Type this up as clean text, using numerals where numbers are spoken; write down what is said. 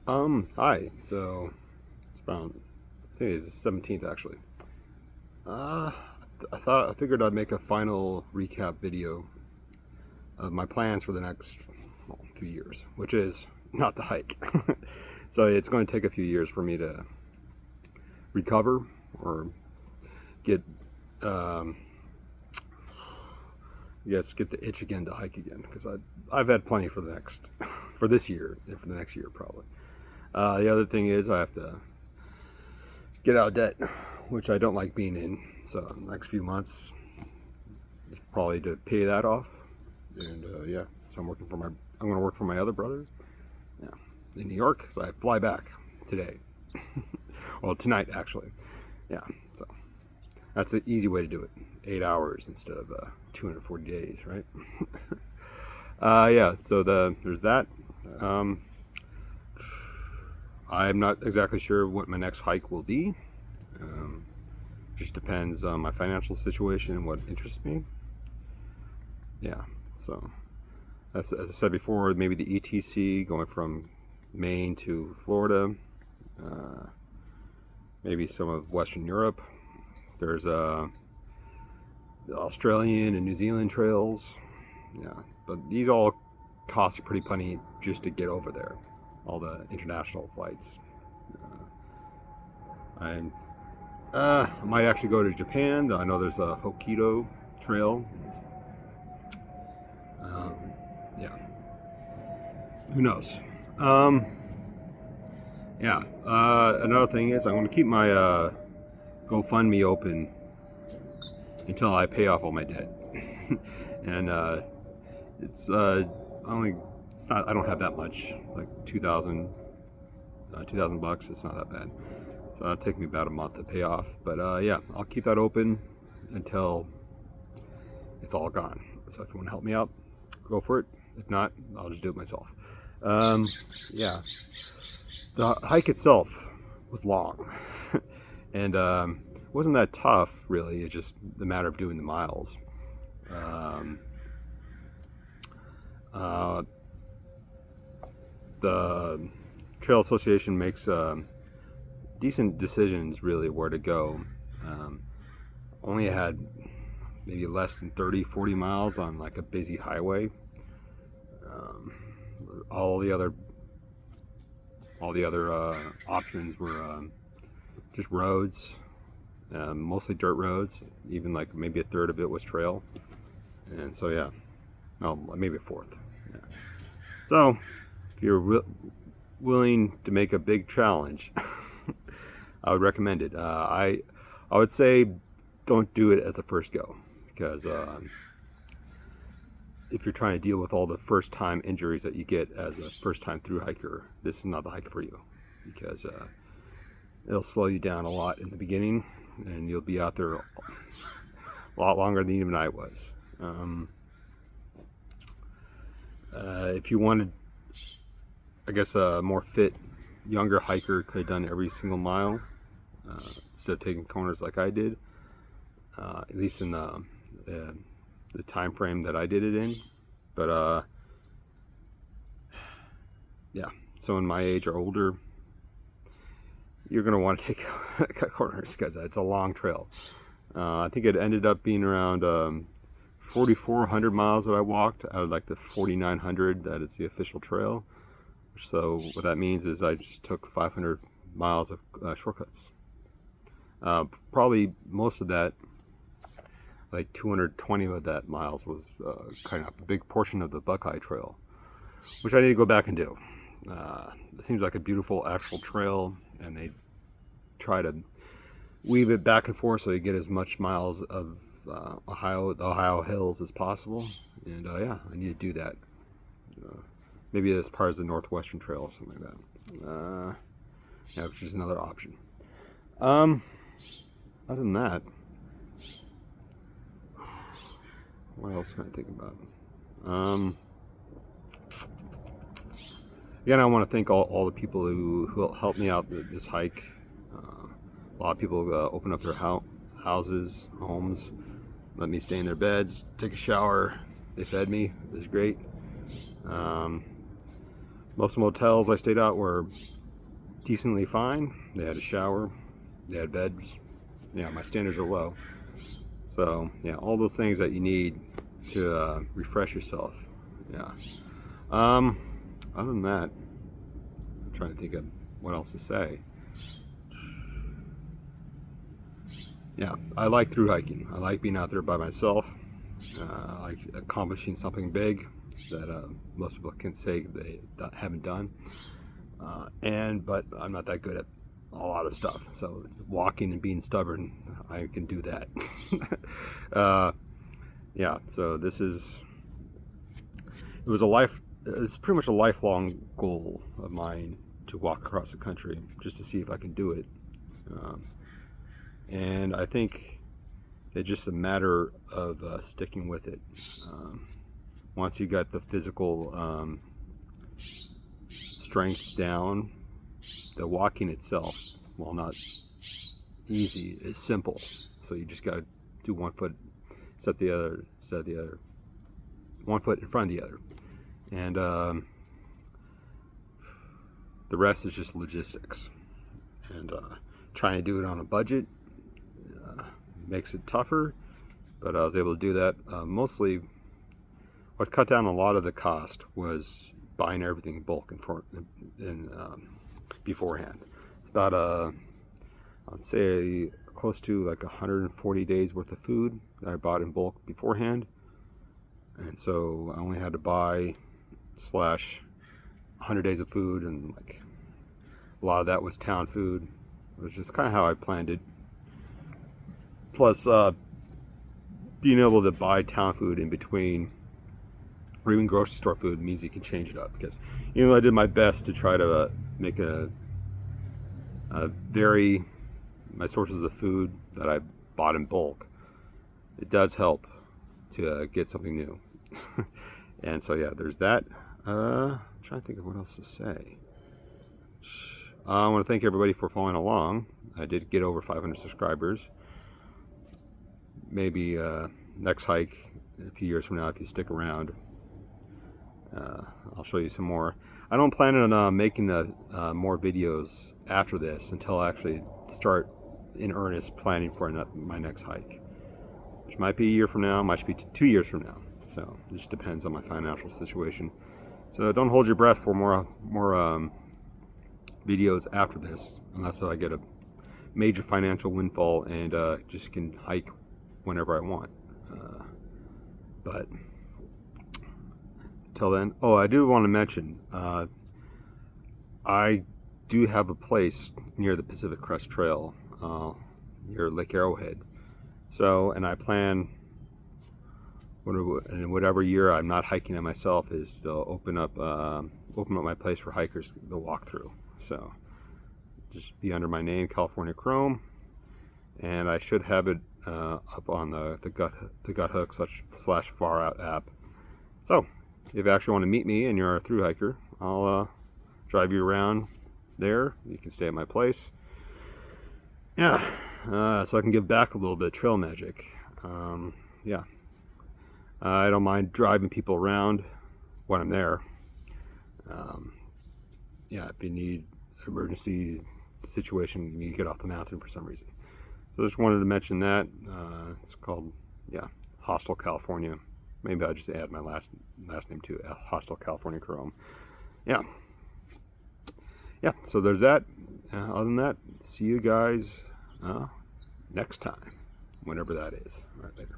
Hi. So it's about, I think it's the 17th actually. Uh, I figured I'd make a final recap video of my plans for the next few years, which is not the hike. So it's going to take a few years for me to recover or get, um, get the itch again to hike again because I've had plenty for the next, for this year and for the next year probably. The other thing is I have to get out of debt, which I don't like being in. So the next few months is probably to pay that off. And yeah, so I'm going to work for my other brother. Yeah, in New York. So I fly back today. Well, tonight actually. Yeah. So that's the easy way to do it. 8 hours instead of 240 days, right? Yeah. So there's that. Um, I'm not exactly sure what my next hike will be. Um, just depends on my financial situation and what interests me. Yeah, so as I said before, maybe the ETC going from Maine to Florida, uh, maybe some of Western Europe. There's the Australian and New Zealand trails. Yeah, but these all cost a pretty penny just to get over there. All the international flights. And I might actually go to Japan. I know there's a Hokkaido trail. Um, yeah, who knows? Um, yeah. Another thing is, I'm going to keep my GoFundMe open until I pay off all my debt. And it's only it's not. I don't have that much. Like 2,000 bucks. It's not that bad. So it'll take me about a month to pay off. But yeah, I'll keep that open until it's all gone. So if you want to help me out, go for it. If not, I'll just do it myself. Yeah, the hike itself was long, and wasn't that tough really. It's just the matter of doing the miles. Um, uh, the Trail Association makes decent decisions really where to go. Um, Only had maybe less than 30, 40 miles on like a busy highway. Um, all the other options were just roads, mostly dirt roads. Even like maybe a third of it was trail, and so yeah, no, maybe a fourth. Yeah. So if you're willing to make a big challenge, I would recommend it. I would say don't do it as a first go because if you're trying to deal with all the first time injuries that you get as a first time through hiker, this is not the hike for you because it'll slow you down a lot in the beginning and you'll be out there a lot longer than even I was. If you wanted, I guess, a more fit, younger hiker could have done every single mile instead of taking corners like I did, at least in the time frame that I did it in. But yeah, someone my age or older, you're going to want to take cut corners because it's a long trail. I think it ended up being around 4,400 miles that I walked out of like the 4,900 that is the official trail. So what that means is I just took 500 miles of shortcuts. Probably most of that, like 220 of that miles, was kind of a big portion of the Buckeye Trail, which I need to go back and do. It seems like a beautiful actual trail, and they try to weave it back and forth so you get as much miles of the Ohio hills as possible. And yeah, I need to do that. Maybe as part of the Northwestern Trail or something like that. Yeah, which is another option. Other than that, what else can I think about? Again, I want to thank all the people who helped me out with this hike. A lot of people opened up their houses, homes, let me stay in their beds, take a shower. They fed me. It was great. Most of the motels I stayed out were decently fine. They had a shower, they had beds. Yeah, my standards are low. So yeah, all those things that you need to refresh yourself. Yeah. Other than that, I'm trying to think of what else to say. Yeah, I like through hiking. I like being out there by myself. I like accomplishing something big that most people can say they haven't done. But I'm not that good at a lot of stuff. So walking and being stubborn, I can do that. Yeah. So it's pretty much a lifelong goal of mine to walk across the country just to see if I can do it. And I think it's just a matter of sticking with it. Once you got the physical strength down, the walking itself, while not easy, is simple. So you just got to do one foot, set the other, one foot in front of the other, and the rest is just logistics. And trying to do it on a budget makes it tougher, but I was able to do that. Mostly, what cut down a lot of the cost was buying everything in bulk beforehand. It's about I'd say close to like 140 days worth of food that I bought in bulk beforehand, and so I only had to buy / 100 days of food, and like a lot of that was town food. It was just kind of how I planned it. Plus, being able to buy town food in between, or even grocery store food, means you can change it up. Because even though I did my best to try to make vary my sources of food that I bought in bulk, it does help to get something new. And so yeah, there's that. I'm trying to think of what else to say. I want to thank everybody for following along. I did get over 500 subscribers. Maybe next hike a few years from now, if you stick around, I'll show you some more. I don't plan on making more videos after this until I actually start in earnest planning for my next hike, which might be a year from now, might be 2 years from now. So it just depends on my financial situation. So don't hold your breath for more videos after this, unless I get a major financial windfall and just can hike whenever I want. But till then, I do want to mention, I do have a place near the Pacific Crest Trail, near Lake Arrowhead. So, and I plan, in whatever year I'm not hiking it myself, is to open up my place for hikers to walk through. So, just be under my name, California Chrome, and I should have it up on the GutHook / Far Out app. So, if you actually want to meet me and you're a through hiker, I'll drive you around there. You can stay at my place. Yeah, so I can give back a little bit of trail magic. Yeah, I don't mind driving people around when I'm there. Yeah, if you need an emergency situation, you get off the mountain for some reason. So I just wanted to mention that. It's called, Hostel California. Maybe I'll just add my last name to it, Hostel California Chrome. Yeah. So there's that. Other than that, see you guys next time, whenever that is. All right, later.